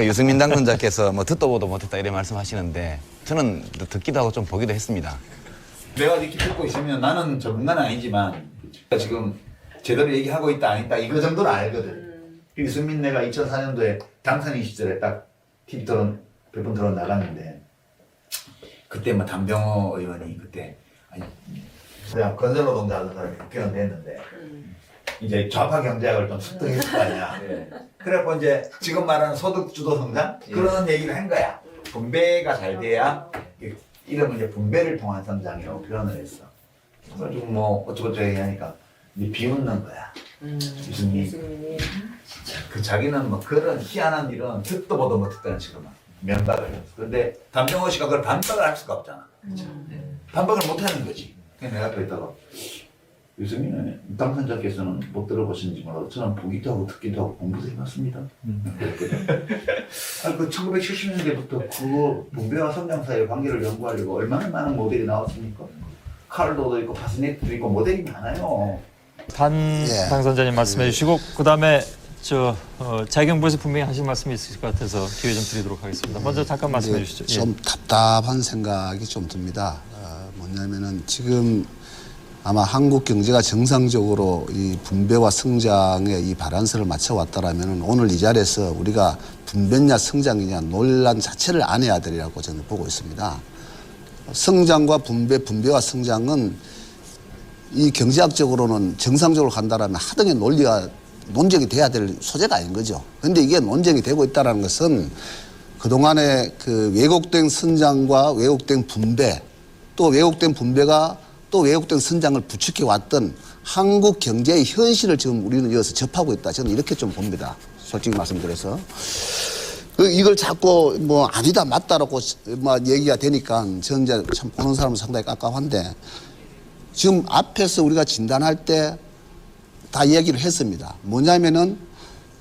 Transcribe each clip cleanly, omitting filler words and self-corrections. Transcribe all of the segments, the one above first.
아까 유승민 당선자께서 뭐 듣도 보도 못했다 이런 말씀하시는데 저는 듣기도 하고 좀 보기도 했습니다. 내가 이렇게 듣고 있으면 나는 전문가는 아니지만 지금 제대로 얘기하고 있다 아니다 이거 정도는 알거든. 유승민 내가 2004년도에 당선인 시절에 딱 TV 토론 별풍 토론 나갔는데 그때 뭐 담병호 의원이 그때 아니 그냥 건설노동자 하던 사람이 국회의원 됐는데 이제 좌파 경제학을 좀 습득했을 거 아니야. 그래갖고 이제 지금 말하는 소득주도 성장 그런 얘기를 한 거야. 분배가 잘 돼야 이름은 이제 분배를 통한 성장이라고 표현을 했어. 그래가지고 뭐 어쩌고저쩌고 얘기하니까 이제 비웃는 거야. 유승민이. 그 자기는 뭐 그런 희한한 일은 듣도 보도 못했다는 식으로 막 면박을 했어. 근데 담병호 씨가 그걸 반박을 할 수가 없잖아. 반박을 못하는 거지. 그냥 내가 앞에 있다가 유승민 당선자께서는 못 들어보셨는지 몰라도 저는 보기도 하고 듣기도 하고 공부도 해봤습니다. 그랬거든. 그 1970년대부터 그 분배와 성장 사이의 관계를 연구하려고 얼마나 많은 모델이 나왔습니까? 칼로도 있고 파스네트도 있고 모델이 많아요. 당선자님 말씀해 주시고 그다음에 자경부에서 분명히 하실 말씀이 있을 것 같아서 기회 좀 드리도록 하겠습니다. 먼저 잠깐 말씀해 주시죠. 좀 답답한 생각이 좀 듭니다. 뭐냐면은 지금 아마 한국 경제가 정상적으로 이 분배와 성장의 이 바란스를 맞춰왔다라면 오늘 이 자리에서 우리가 분배냐 성장이냐 논란 자체를 안 해야 되리라고 저는 보고 있습니다. 성장과 분배와 성장은 이 경제학적으로는 정상적으로 간다라면 하등의 논리가 논쟁이 돼야 될 소재가 아닌 거죠. 그런데 이게 논쟁이 되고 있다는 것은 그동안의 그 왜곡된 성장과 왜곡된 분배 또 왜곡된 분배가 또 왜곡된 성장을 부추겨 왔던 한국 경제의 현실을 지금 우리는 이어서 접하고 있다. 저는 이렇게 좀 봅니다. 솔직히 말씀드려서. 이걸 자꾸 뭐 아니다 맞다라고 막 얘기가 되니까 저는 이제 참 보는 사람은 상당히 깝깝한데 지금 앞에서 우리가 진단할 때 다 얘기를 했습니다. 뭐냐면은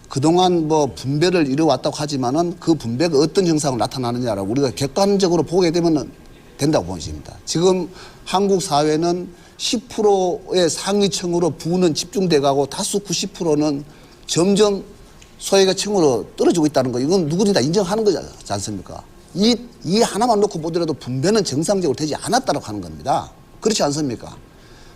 그동안 뭐 분배를 이뤄왔다고 하지만은 그 분배가 어떤 형상으로 나타나느냐라고 우리가 객관적으로 보게 되면은 된다고 보십니다. 지금 한국 사회는 10%의 상위층으로 부는 집중돼 가고 다수 90%는 점점 소외계층으로 떨어지고 있다는 거 이건 누구든지 다 인정하는 거지 않습니까? 이 하나만 놓고 보더라도 분배는 정상적으로 되지 않았다고 하는 겁니다. 그렇지 않습니까?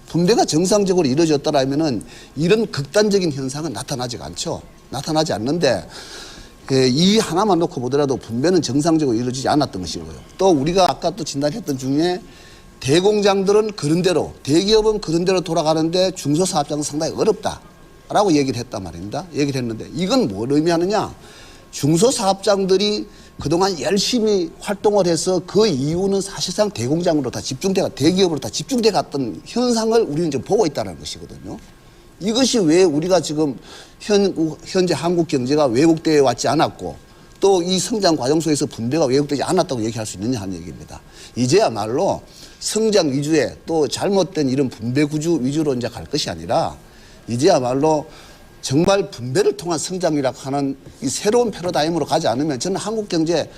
분배가 정상적으로 이루어졌다라면은 이런 극단적인 현상은 나타나지가 않죠. 나타나지 않는데 이 하나만 놓고 보더라도 분배는 정상적으로 이루어지지 않았던 것이고요. 또 우리가 아까 또 진단했던 중에 대공장들은 그런 대로 대기업은 그런 대로 돌아가는데 중소사업장은 상당히 어렵다라고 얘기를 했단 말입니다. 얘기를 했는데 이건 뭘 의미하느냐. 중소사업장들이 그동안 열심히 활동을 해서 그 이유는 사실상 대공장으로 다 대기업으로 다 집중돼 갔던 현상을 우리는 지금 보고 있다는 것이거든요. 이것이 왜 우리가 지금 현재 한국 경제가 왜곡되어 왔지 않았고 또 이 성장 과정 속에서 분배가 왜곡되지 않았다고 얘기할 수 있느냐 하는 얘기입니다. 이제야말로 성장 위주의 또 잘못된 이런 분배 구조 위주로 이제 갈 것이 아니라 이제야말로 정말 분배를 통한 성장이라고 하는 이 새로운 패러다임으로 가지 않으면 저는 한국 경제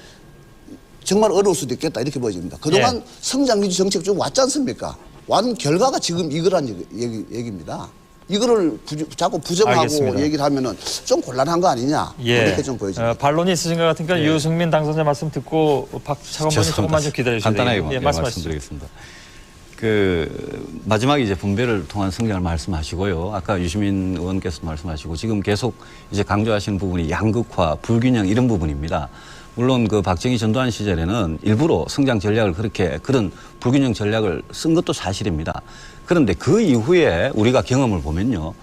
정말 어려울 수도 있겠다 이렇게 보여집니다. 그동안 성장 위주 정책 쭉 왔지 않습니까? 완 결과가 지금 이거란 얘기입니다. 이거를 자꾸 부정하고 알겠습니다. 얘기를 하면은 좀 곤란한 거 아니냐 이렇게 좀 보여집니다. 반론이 있으신 것 같으니까 유승민 당선자 말씀 듣고 박 차관보님 조금만 좀 기다려 주시죠. 간단하게 말씀드리겠습니다. 마지막에 이제 분배를 통한 성장을 말씀하시고요. 아까 유시민 의원께서 말씀하시고 지금 계속 이제 강조하시는 부분이 양극화, 불균형 이런 부분입니다. 물론 그 박정희 전두환 시절에는 일부러 성장 전략을 그런 불균형 전략을 쓴 것도 사실입니다. 그런데 그 이후에 우리가 경험을 보면요.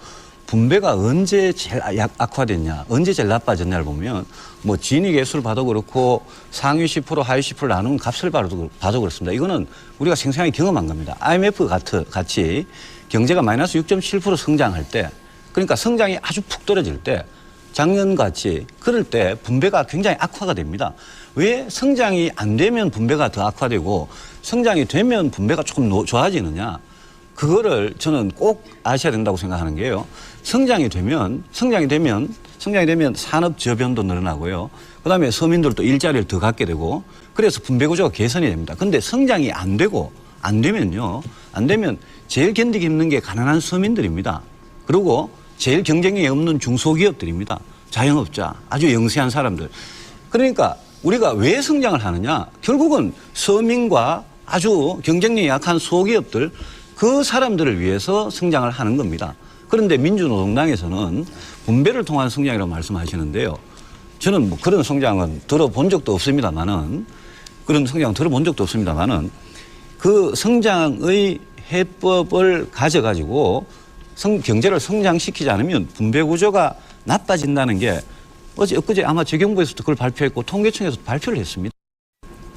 분배가 언제 제일 악화됐냐, 언제 제일 나빠졌냐를 보면 뭐 진위계수를 봐도 그렇고 상위 10%, 하위 10% 나누는 값을 봐도 그렇습니다. 이거는 우리가 생생하게 경험한 겁니다. IMF 같이 경제가 마이너스 6.7% 성장할 때 그러니까 성장이 아주 푹 떨어질 때 작년같이 그럴 때 분배가 굉장히 악화가 됩니다. 왜 성장이 안 되면 분배가 더 악화되고 성장이 되면 분배가 조금 좋아지느냐. 그거를 저는 꼭 아셔야 된다고 생각하는 게요. 성장이 되면 산업 저변도 늘어나고요. 그다음에 서민들도 일자리를 더 갖게 되고 그래서 분배 구조가 개선이 됩니다. 근데 성장이 안 되면 제일 견디기 힘든 게 가난한 서민들입니다. 그리고 제일 경쟁력이 없는 중소기업들입니다. 자영업자, 아주 영세한 사람들. 그러니까 우리가 왜 성장을 하느냐? 결국은 서민과 아주 경쟁력이 약한 소기업들 그 사람들을 위해서 성장을 하는 겁니다. 그런데 민주노동당에서는 분배를 통한 성장이라고 말씀하시는데요. 저는 뭐 그런 성장은 들어본 적도 없습니다만은 그 성장의 해법을 가져가지고 경제를 성장시키지 않으면 분배 구조가 나빠진다는 게 엊그제 아마 재경부에서도 그걸 발표했고 통계청에서도 발표를 했습니다.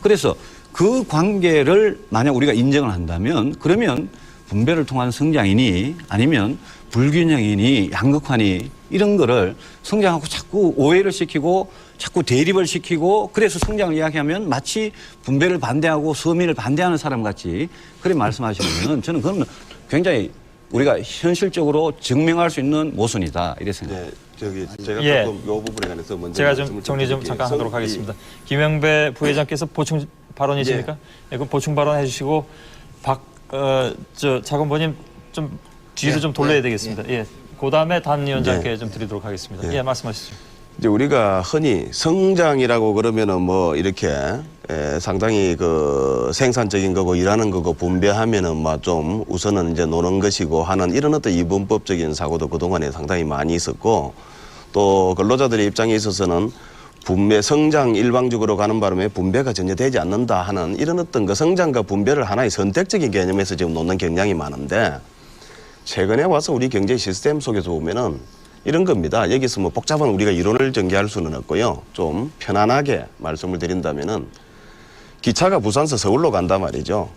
그래서 그 관계를 만약 우리가 인정을 한다면 그러면 분배를 통한 성장이니 아니면 불균형이니 양극화니 이런 거를 성장하고 자꾸 오해를 시키고 자꾸 대립을 시키고 그래서 성장을 이야기하면 마치 분배를 반대하고 서민을 반대하는 사람 같이 그렇게 말씀하시면 저는 그건 굉장히 우리가 현실적으로 증명할 수 있는 모순이다 이렇게 생각합니다. 제가 예. 조금 이 부분에 관해서 먼저 제가 좀 말씀을 정리 좀 드릴게요. 잠깐 하도록 하겠습니다. 김영배 부회장께서 보충 발언이십니까? 예, 그럼 보충 발언 해주시고 자건보님 좀 뒤로 좀 돌려야 되겠습니다. 예. 그다음에 단 위원장께 좀 드리도록 하겠습니다. 예, 말씀하시죠. 이제 우리가 흔히 성장이라고 그러면은 뭐 이렇게 상당히 그 생산적인 거고 일하는 거고 분배하면은 막 좀 우선은 이제 노는 것이고 하는 이런 어떤 이분법적인 사고도 그동안에 상당히 많이 있었고 또 근로자들의 입장에 있어서는 분배 성장 일방적으로 가는 바람에 분배가 전혀 되지 않는다 하는 이런 어떤 그 성장과 분배를 하나의 선택적인 개념에서 지금 놓는 경향이 많은데 최근에 와서 우리 경제 시스템 속에서 보면은 이런 겁니다. 여기서 뭐 복잡한 우리가 이론을 전개할 수는 없고요. 좀 편안하게 말씀을 드린다면은 기차가 부산에서 서울로 간단 말이죠.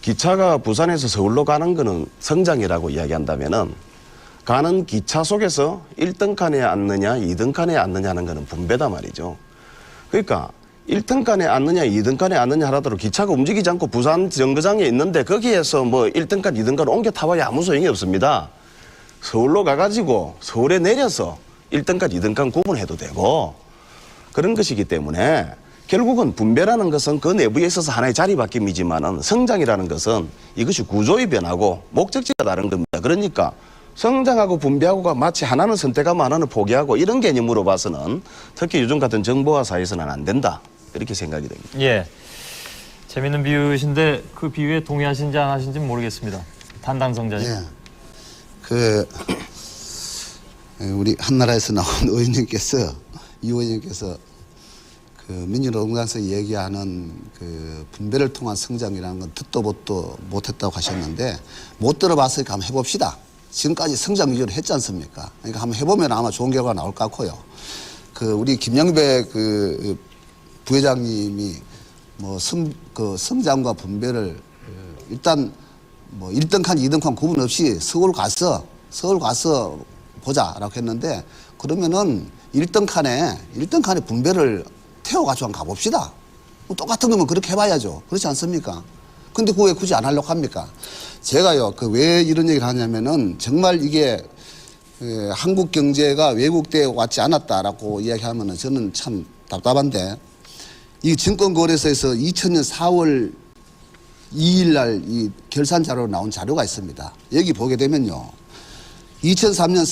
기차가 부산에서 서울로 가는 거는 성장이라고 이야기한다면은 가는 기차 속에서 1등 칸에 앉느냐 2등 칸에 앉느냐는 거는 분배다 말이죠. 그러니까 1등 칸에 앉느냐 2등 칸에 앉느냐 하더라도 기차가 움직이지 않고 부산 정거장에 있는데 거기에서 뭐 1등 칸 2등 칸 옮겨 타봐야 아무 소용이 없습니다. 서울로 가가지고 서울에 내려서 1등간 2등간 구분해도 되고 그런 것이기 때문에 결국은 분배라는 것은 그 내부에 있어서 하나의 자리바뀜이지만은 성장이라는 것은 이것이 구조의 변화고 목적지가 다른 겁니다. 그러니까 성장하고 분배하고가 마치 하나는 선택하고 하나는 포기하고 이런 개념으로 봐서는 특히 요즘 같은 정보화 사회에서는 안 된다. 이렇게 생각이 됩니다. 예. 재밌는 비유신데 그 비유에 동의하신지 안 하신지 모르겠습니다. 단당성자님. 예. 우리 한나라에서 나온 의원님께서 이 의원님께서 그 민주노동당에서 얘기하는 그 분배를 통한 성장이라는 건 듣도 보도 못했다고 하셨는데 못 들어봤으니까 한번 해봅시다. 지금까지 성장 위주로 했지 않습니까? 그러니까 한번 해보면 아마 좋은 결과가 나올 것 같고요. 그 우리 김영배 그 부회장님이 뭐 성장과 분배를 일단 뭐 1등 칸, 2등 칸 구분 없이 서울 가서 보자라고 했는데 그러면은 1등 칸에 분배를 태워가지고 한번 가봅시다. 뭐 똑같은 거면 그렇게 해봐야죠. 그렇지 않습니까? 근데 그거 왜 굳이 안 하려고 합니까? 제가요, 왜 이런 얘기를 하냐면은 정말 이게 한국 경제가 왜곡되어 왔지 않았다라고 이야기하면은 저는 참 답답한데 이 증권거래소에서 2000년 4월 2일 날 이 결산 자료로 나온 자료가 있습니다. 여기 보게 되면요. 2003년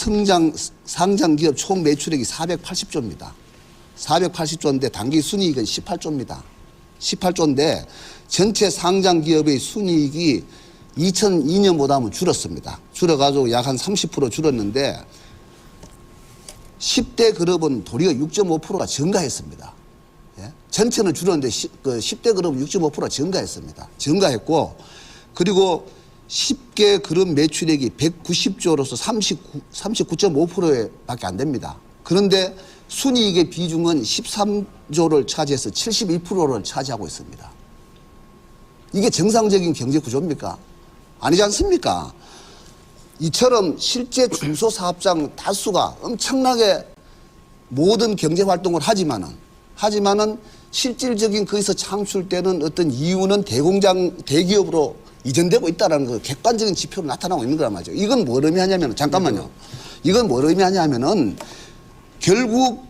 상장 기업 총 매출액이 480조입니다. 480조인데 단기 순이익은 18조입니다. 18조인데 전체 상장 기업의 순이익이 2002년보다 하면 줄었습니다. 줄어가지고 약 한 30% 줄었는데 10대 그룹은 도리어 6.5%가 증가했습니다. 예? 전체는 줄었는데 10대 그룹은 6.5%가 증가했습니다. 증가했고 그리고 10개 그룹 매출액이 190조로서 39.5%밖에 안 됩니다. 그런데 순이익의 비중은 13조를 차지해서 71%를 차지하고 있습니다. 이게 정상적인 경제 구조입니까? 아니지 않습니까? 이처럼 실제 중소사업장 다수가 엄청나게 모든 경제활동을 하지만은 실질적인 거기서 창출되는 어떤 이유는 대기업으로 이전되고 있다는 그 객관적인 지표로 나타나고 있는 거란 말이죠. 이건 뭘 의미하냐면, 잠깐만요. 이건 뭘 의미하냐면은 결국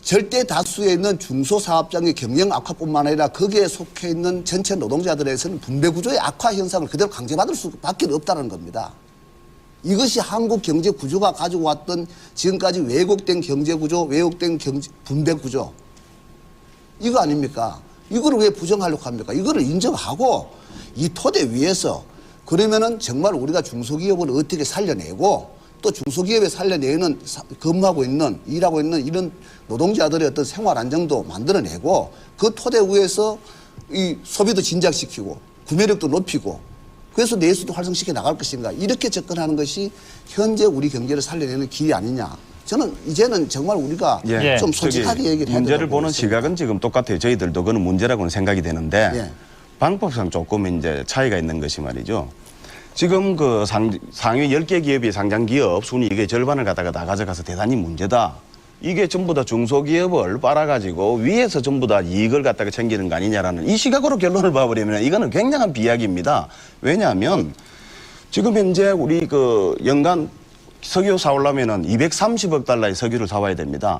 절대 다수에 있는 중소사업장의 경영 악화뿐만 아니라 거기에 속해 있는 전체 노동자들에서는 분배 구조의 악화 현상을 그대로 강제받을 수밖에 없다는 겁니다. 이것이 한국 경제 구조가 가지고 왔던 지금까지 왜곡된 경제 구조, 왜곡된 분배 구조, 이거 아닙니까? 이거를 왜 부정하려고 합니까? 이거를 인정하고 이 토대 위에서 그러면은 정말 우리가 중소기업을 어떻게 살려내고 또 중소기업에 살려내는 근무하고 있는 일하고 있는 이런 노동자들의 어떤 생활 안정도 만들어내고 그 토대 위에서 이 소비도 진작시키고 구매력도 높이고 그래서 내수도 활성시켜 나갈 것인가 이렇게 접근하는 것이 현재 우리 경제를 살려내는 길이 아니냐. 저는 이제는 정말 우리가 예. 좀 솔직하게 얘기를 해야 문제를 된다고 보는 생각합니다. 시각은 지금 똑같아요. 저희들도 그는 문제라고는 생각이 되는데 예. 방법상 조금 이제 차이가 있는 것이 말이죠. 지금 그 상위 10개 기업이 상장 기업 순이익의 절반을 갖다가 다 가져가서 대단히 문제다. 이게 전부 다 중소기업을 빨아가지고 위에서 전부 다 이익을 갖다가 챙기는 거 아니냐라는 이 시각으로 결론을 봐버리면 이거는 굉장한 비약입니다. 왜냐하면 지금 현재 우리 그 연간 석유 사오려면은 230억 달러의 석유를 사와야 됩니다.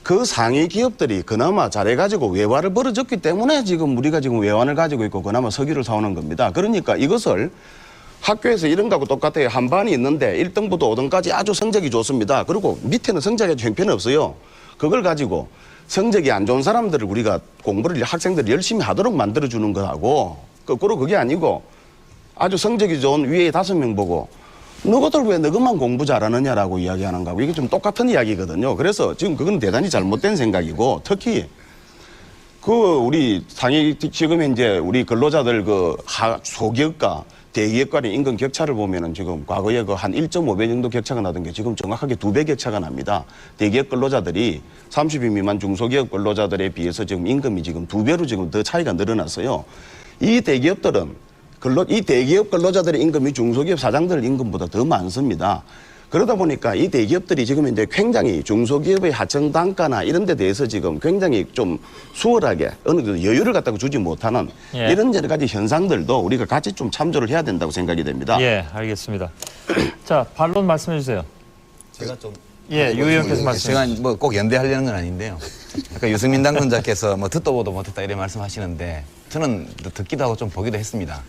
그 상위 기업들이 그나마 잘해가지고 외화를 벌어졌기 때문에 지금 우리가 지금 외환을 가지고 있고 그나마 석유를 사오는 겁니다. 그러니까 이것을 학교에서 이런 거하고 똑같아요. 한 반이 있는데 1등부터 5등까지 아주 성적이 좋습니다. 그리고 밑에는 성적이 형편없어요. 그걸 가지고 성적이 안 좋은 사람들을 우리가 공부를 학생들이 열심히 하도록 만들어주는 거하고 거꾸로 그게 아니고 아주 성적이 좋은 위에 5명 보고 너희들 왜 너희만 공부 잘하느냐라고 이야기하는 거하고 이게 좀 똑같은 이야기거든요. 그래서 지금 그건 대단히 잘못된 생각이고 특히 그 우리 상위 지금 현재 우리 근로자들 그 소기업과 대기업 간의 임금 격차를 보면은 지금 과거에 그 한 1.5배 정도 격차가 나던 게 지금 정확하게 2배 격차가 납니다. 대기업 근로자들이 30인 미만 중소기업 근로자들에 비해서 지금 임금이 지금 2배로 지금 더 차이가 늘어났어요. 이 대기업들은 이 대기업 근로자들의 임금이 중소기업 사장들 임금보다 더 많습니다. 그러다 보니까 이 대기업들이 지금 이제 굉장히 중소기업의 하청 단가나 이런 데 대해서 지금 굉장히 좀 수월하게 어느 정도 여유를 갖다가 주지 못하는 예. 이런 여러 가지 현상들도 우리가 같이 좀 참조를 해야 된다고 생각이 됩니다. 예, 알겠습니다. 자, 반론 말씀해 주세요. 제가 좀 예, 유 의원께서 말씀해 제가 주시죠. 뭐 꼭 연대하려는 건 아닌데요. 아까 유승민 당선자께서 뭐 듣도 보도 못했다 이런 말씀하시는데 저는 듣기도 하고 좀 보기도 했습니다.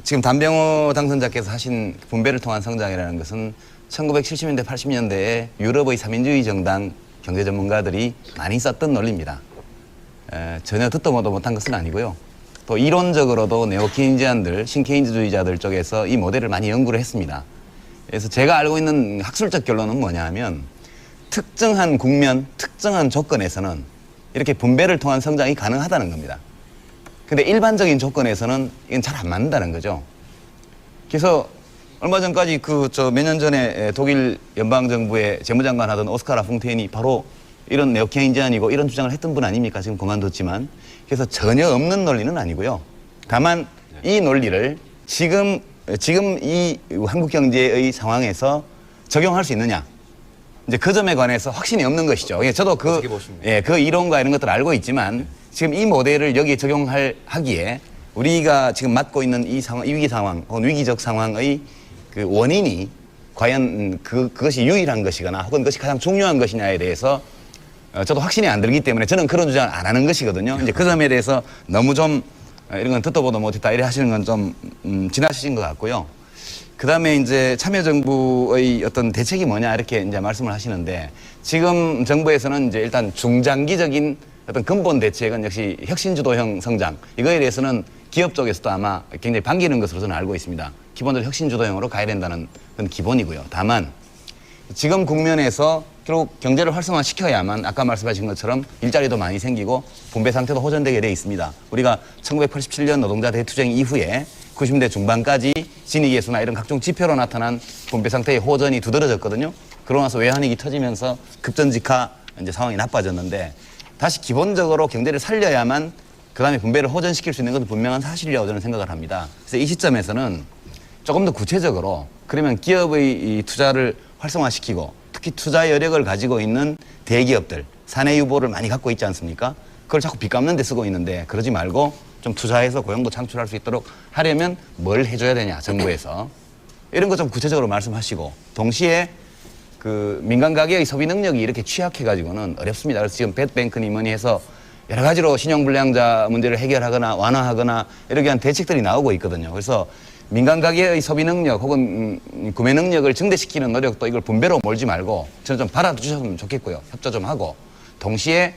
지금 단병호 당선자께서 하신 분배를 통한 성장이라는 것은 1970년대, 80년대에 유럽의 삼인주의 정당 경제 전문가들이 많이 썼던 논리입니다. 전혀 듣도 보도 못한 것은 아니고요. 또 이론적으로도 네오케인지안들, 신케인즈주의자들 쪽에서 이 모델을 많이 연구를 했습니다. 그래서 제가 알고 있는 학술적 결론은 뭐냐 하면 특정한 국면, 특정한 조건에서는 이렇게 분배를 통한 성장이 가능하다는 겁니다. 근데 일반적인 조건에서는 이건 잘 안 맞는다는 거죠. 그래서 얼마 전까지 몇 년 전에 독일 연방정부의 재무장관 하던 오스카 라퐁테인이 바로 이런 네오케인지안이고 이런 주장을 했던 분 아닙니까? 지금 그만뒀지만. 그래서 전혀 없는 논리는 아니고요. 다만 이 논리를 지금 이 한국 경제의 상황에서 적용할 수 있느냐. 이제 그 점에 관해서 확신이 없는 것이죠. 저도 그 이론과 이런 것들을 알고 있지만 지금 이 모델을 여기에 적용하기에 우리가 지금 맞고 있는 이 상황, 이 위기 상황, 혹은 위기적 상황의 그 원인이 과연 그것이 유일한 것이거나 혹은 그것이 가장 중요한 것이냐에 대해서 저도 확신이 안 들기 때문에 저는 그런 주장을 안 하는 것이거든요. 이제 그 점에 대해서 너무 좀 이런 건 듣도 보도 못했다 이래 하시는 건 좀 지나치신 것 같고요. 그 다음에 이제 참여정부의 어떤 대책이 뭐냐 이렇게 이제 말씀을 하시는데 지금 정부에서는 이제 일단 중장기적인 어떤 근본 대책은 역시 혁신주도형 성장 이거에 대해서는 기업 쪽에서도 아마 굉장히 반기는 것으로 저는 알고 있습니다. 기본적으로 혁신주도형으로 가야 된다는 건 기본이고요. 다만 지금 국면에서 결국 경제를 활성화시켜야만 아까 말씀하신 것처럼 일자리도 많이 생기고 분배 상태도 호전되게 돼 있습니다. 우리가 1987년 노동자 대투쟁 이후에 90대 중반까지 진위계수나 이런 각종 지표로 나타난 분배 상태의 호전이 두드러졌거든요. 그러고 나서 외환위기 터지면서 급전직하 이제 상황이 나빠졌는데 다시 기본적으로 경제를 살려야만 그 다음에 분배를 호전시킬 수 있는 것은 분명한 사실이라고 저는 생각을 합니다. 그래서 이 시점에서는 조금 더 구체적으로 그러면 기업의 이 투자를 활성화시키고 특히 투자 여력을 가지고 있는 대기업들 사내 유보를 많이 갖고 있지 않습니까? 그걸 자꾸 빚 갚는 데 쓰고 있는데 그러지 말고 좀 투자해서 고용도 창출할 수 있도록 하려면 뭘 해줘야 되냐 정부에서 이런 거 좀 구체적으로 말씀하시고 동시에 그 민간 가계의 소비 능력이 이렇게 취약해가지고는 어렵습니다. 그래서 지금 뱃뱅크니 뭐니 해서 여러 가지로 신용불량자 문제를 해결하거나 완화하거나 이렇게 한 대책들이 나오고 있거든요. 그래서 민간 가계의 소비 능력 혹은 구매 능력을 증대시키는 노력도 이걸 분배로 몰지 말고 저는 좀 받아주셨으면 좋겠고요. 협조 좀 하고 동시에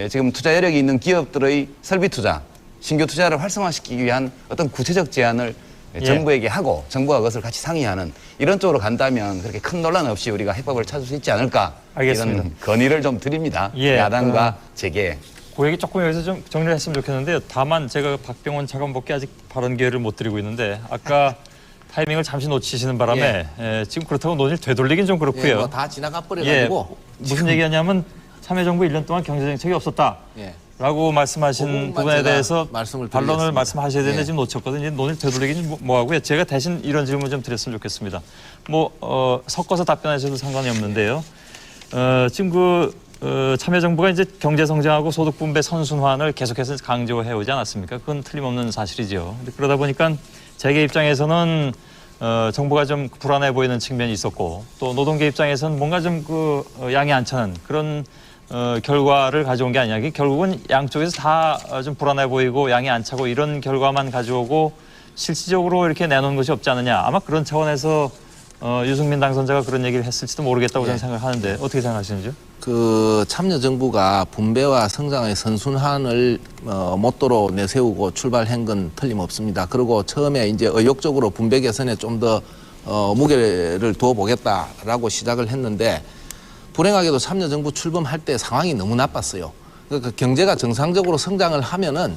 지금 투자 여력이 있는 기업들의 설비 투자, 신규 투자를 활성화시키기 위한 어떤 구체적 제안을 정부에게 하고 정부가 그것을 같이 상의하는 이런 쪽으로 간다면 그렇게 큰 논란 없이 우리가 해법을 찾을 수 있지 않을까. 알겠습니다. 이런 건의를 좀 드립니다. 예, 야당과 제게. 그 얘기 조금 여기서 좀 정리를 했으면 좋겠는데요. 다만 제가 박병원 차관보께 아직 발언 기회를 못 드리고 있는데 아까 타이밍을 잠시 놓치시는 바람에 지금 그렇다고 논의를 되돌리긴 좀 그렇고요. 예, 뭐다 지나가 버려가지고 무슨 얘기하냐면 참여정부 1년 동안 경제정책이 없었다. 예. 라고 말씀하신 그 부분만 부분에 제가 대해서 말씀을 반론을 드리겠습니다. 말씀하셔야 되는데 예. 지금 놓쳤거든요. 논의를 되돌리기는 뭐하고요. 제가 대신 이런 질문 좀 드렸으면 좋겠습니다. 섞어서 답변하셔도 상관이 없는데요. 지금 참여정부가 이제 경제성장하고 소득분배 선순환을 계속해서 강조해 오지 않았습니까? 그건 틀림없는 사실이죠. 근데 그러다 보니까 재계 입장에서는 정부가 좀 불안해 보이는 측면이 있었고 또 노동계 입장에서는 뭔가 좀 양이 안 차는 그런 결과를 가져온 게 아니냐. 결국은 양쪽에서 다 좀 불안해 보이고 양이 안 차고 이런 결과만 가져오고 실질적으로 이렇게 내놓은 것이 없지 않느냐. 아마 그런 차원에서 유승민 당선자가 그런 얘기를 했을지도 모르겠다고 저는 생각하는데 어떻게 생각하시는지요? 그 참여정부가 분배와 성장의 선순환을 모토로 내세우고 출발한 건 틀림없습니다. 그리고 처음에 이제 의욕적으로 분배 개선에 좀 더 무게를 두어보겠다라고 시작을 했는데 불행하게도 참여정부 출범할 때 상황이 너무 나빴어요. 그러니까 경제가 정상적으로 성장을 하면은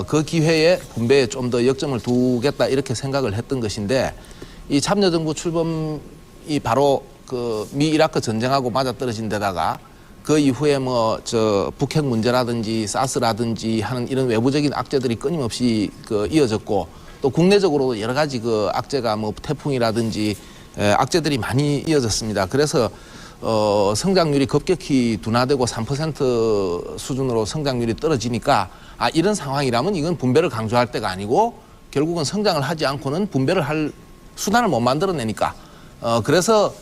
그 기회에 분배에 좀 더 역점을 두겠다 이렇게 생각을 했던 것인데 이 참여정부 출범이 바로 그 미 이라크 전쟁하고 맞아떨어진 데다가 그 이후에 북핵 문제라든지 사스라든지 하는 이런 외부적인 악재들이 끊임없이 이어졌고 또 국내적으로도 여러 가지 악재가 태풍이라든지 악재들이 많이 이어졌습니다. 그래서 성장률이 급격히 둔화되고 3% 수준으로 성장률이 떨어지니까 이런 상황이라면 이건 분배를 강조할 때가 아니고 결국은 성장을 하지 않고는 분배를 할 수단을 못 만들어내니까 그래서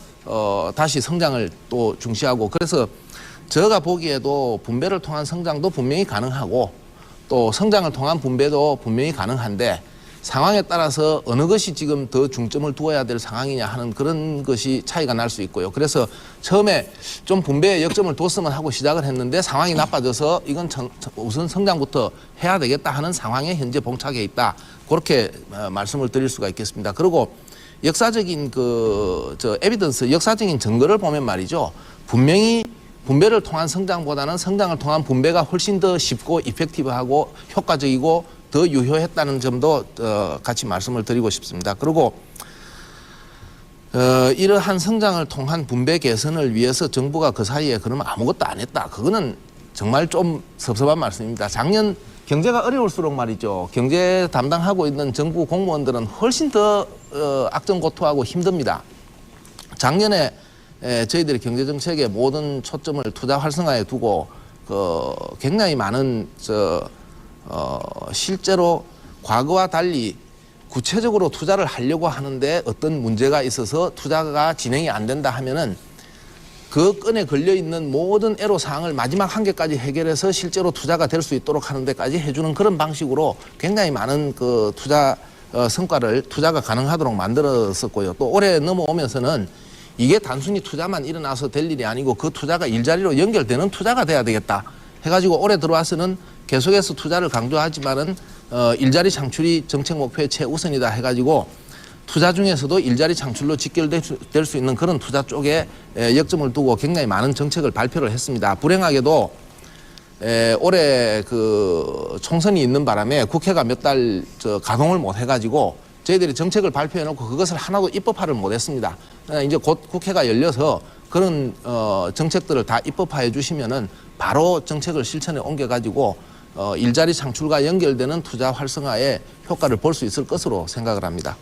다시 성장을 또 중시하고 그래서 제가 보기에도 분배를 통한 성장도 분명히 가능하고 또 성장을 통한 분배도 분명히 가능한데 상황에 따라서 어느 것이 지금 더 중점을 두어야 될 상황이냐 하는 그런 것이 차이가 날 수 있고요. 그래서 처음에 좀 분배에 역점을 뒀으면 하고 시작을 했는데 상황이 나빠져서 이건 우선 성장부터 해야 되겠다 하는 상황에 현재 봉착해 있다. 그렇게 말씀을 드릴 수가 있겠습니다. 그리고 역사적인 에비던스, 역사적인 증거를 보면 말이죠. 분명히 분배를 통한 성장보다는 성장을 통한 분배가 훨씬 더 쉽고 이펙티브하고 효과적이고 더 유효했다는 점도 같이 말씀을 드리고 싶습니다. 그리고 이러한 성장을 통한 분배 개선을 위해서 정부가 그 사이에 그러면 아무것도 안 했다. 그거는 정말 좀 섭섭한 말씀입니다. 작년 경제가 어려울수록 말이죠. 경제 담당하고 있는 정부 공무원들은 훨씬 더 악정고투하고 힘듭니다. 작년에 저희들이 경제정책의 모든 초점을 투자 활성화에 두고 굉장히 많은 실제로 과거와 달리 구체적으로 투자를 하려고 하는데 어떤 문제가 있어서 투자가 진행이 안 된다 하면은 그 끈에 걸려 있는 모든 애로사항을 마지막 한계까지 해결해서 실제로 투자가 될 수 있도록 하는 데까지 해주는 그런 방식으로 굉장히 많은 투자 성과를 투자가 가능하도록 만들었었고요. 또 올해 넘어오면서는 이게 단순히 투자만 일어나서 될 일이 아니고 그 투자가 일자리로 연결되는 투자가 돼야 되겠다 해가지고 올해 들어와서는 계속해서 투자를 강조하지만은 일자리 창출이 정책 목표의 최우선이다 해가지고 투자 중에서도 일자리 창출로 직결될 수 있는 그런 투자 쪽에 역점을 두고 굉장히 많은 정책을 발표를 했습니다. 불행하게도 올해 총선이 있는 바람에 국회가 몇 달 가동을 못 해가지고 저희들이 정책을 발표해놓고 그것을 하나도 입법화를 못했습니다. 이제 곧 국회가 열려서 그런 정책들을 다 입법화해 주시면은 바로 정책을 실천에 옮겨가지고 일자리 창출과 연결되는 투자 활성화에 효과를 볼 수 있을 것으로 생각을 합니다.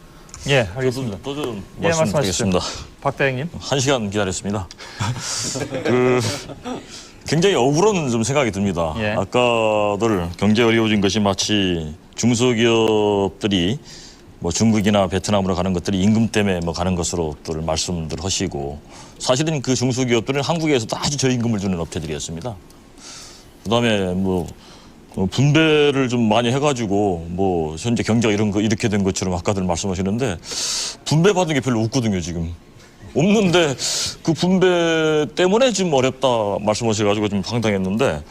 예, 알겠습니다. 또 좀 예, 말씀드리겠습니다. 박 대행님. 1시간 기다렸습니다. 굉장히 억울한 좀 생각이 듭니다. 예. 아까들 경제 어려워진 것이 마치 중소기업들이 중국이나 베트남으로 가는 것들이 임금 때문에 가는 것으로들 말씀들 하시고 사실은 그 중소기업들은 한국에서도 아주 저임금을 주는 업체들이었습니다. 그다음에 분배를 좀 많이 해가지고 뭐 현재 경제가 이렇게 된 것처럼 아까들 말씀하시는데 분배 받은 게 별로 없거든요 지금. 없는데 그 분배 때문에 지금 어렵다 말씀하셔가지고 좀 황당했는데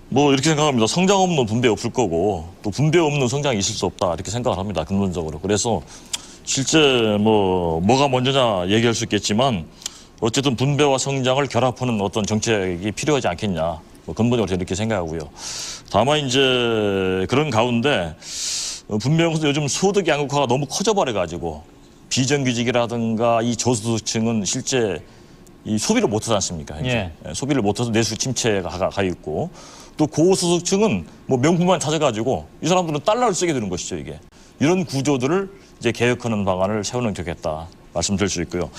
뭐 이렇게 생각합니다. 성장 없는 분배 없을 거고 또 분배 없는 성장이 있을 수 없다 이렇게 생각을 합니다. 근본적으로. 그래서 실제 뭐가 먼저냐 얘기할 수 있겠지만 어쨌든 분배와 성장을 결합하는 어떤 정책이 필요하지 않겠냐. 뭐 근본적으로 이렇게 생각하고요. 다만 이제 그런 가운데 분배하면서 요즘 소득 양극화가 너무 커져버려가지고 비정규직이라든가 이 저소득층은 실제 이 소비를 못하지 않습니까? 예. 소비를 못해서 내수 침체가 가 있고 또 고소득층은 뭐 명품만 찾아가지고 이 사람들은 달러를 쓰게 되는 것이죠 이게. 이런 구조들을 이제 개혁하는 방안을 세우는 게 좋겠다 말씀드릴 수 있고요.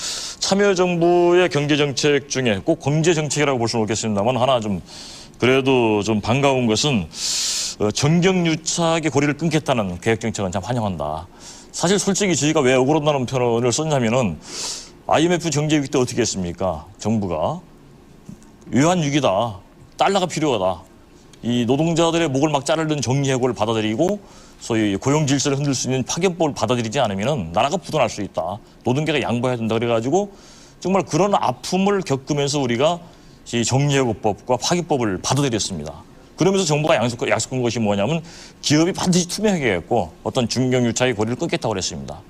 참여정부의 경제정책 중에 꼭 경제정책이라고 볼 수는 없겠습니다만 하나 좀 그래도 좀 반가운 것은 정경유착의 고리를 끊겠다는 개혁정책은 참 환영한다. 사실 솔직히 저희가 왜 억울하다는 표현을 썼냐면은 IMF 경제위기 때 어떻게 했습니까? 정부가 외환위기다. 달러가 필요하다. 이 노동자들의 목을 막 자르는 정리해고를 받아들이고 소위 고용 질서를 흔들 수 있는 파견법을 받아들이지 않으면은 나라가 부도날 수 있다. 노동계가 양보해야 된다. 그래가지고 정말 그런 아픔을 겪으면서 우리가 이 정리해고법과 파기법을 받아들였습니다. 그러면서 정부가 약속한 것이 뭐냐면 기업이 반드시 투명하게 했고 어떤 중경유착의 고리를 끊겠다고 그랬습니다.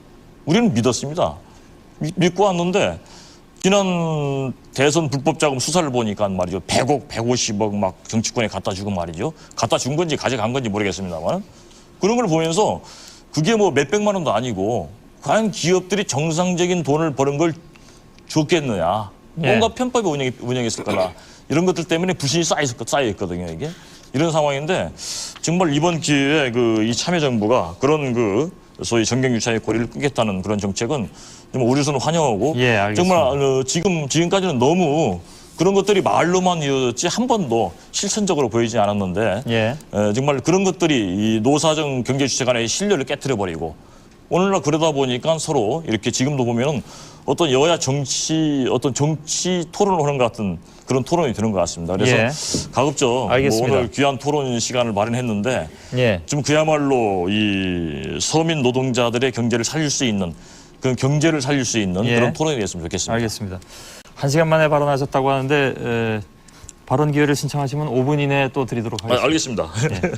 우리는 믿었습니다. 믿고 왔는데 지난 대선 불법 자금 수사를 보니까 말이죠. 100억, 150억 막 정치권에 갖다 주고 말이죠. 갖다 준 건지 가져간 건지 모르겠습니다만 그런 걸 보면서 그게 뭐 몇백만 원도 아니고 과연 기업들이 정상적인 돈을 버는 걸 줬겠느냐. 뭔가 편법이 운영했을 거라. 이런 것들 때문에 불신이 쌓여 있거든요, 이게. 이런 상황인데 정말 이번 기회에 이 참여정부가 그런 소위 정경유착의 고리를 끊겠다는 그런 정책은 정말 우리로서는 환영하고 예, 알겠습니다. 정말 지금까지는 너무 그런 것들이 말로만 이어졌지 한 번도 실천적으로 보이지 않았는데 예. 정말 그런 것들이 이 노사정 경제주체 간의 신뢰를 깨트려버리고 오늘날 그러다 보니까 서로 이렇게 지금도 보면은 어떤 여야 정치 토론을 하는 것 같은 그런 토론이 되는 것 같습니다. 그래서 예. 가급적 알겠습니다. 오늘 귀한 토론 시간을 마련했는데 예. 좀 그야말로 이 서민 노동자들의 경제를 살릴 수 있는 그런 경제를 살릴 수 있는 예. 그런 토론이 됐으면 좋겠습니다. 알겠습니다. 1시간 만에 발언하셨다고 하는데 발언 기회를 신청하시면 5분 이내에 또 드리도록 하겠습니다. 알겠습니다. 예.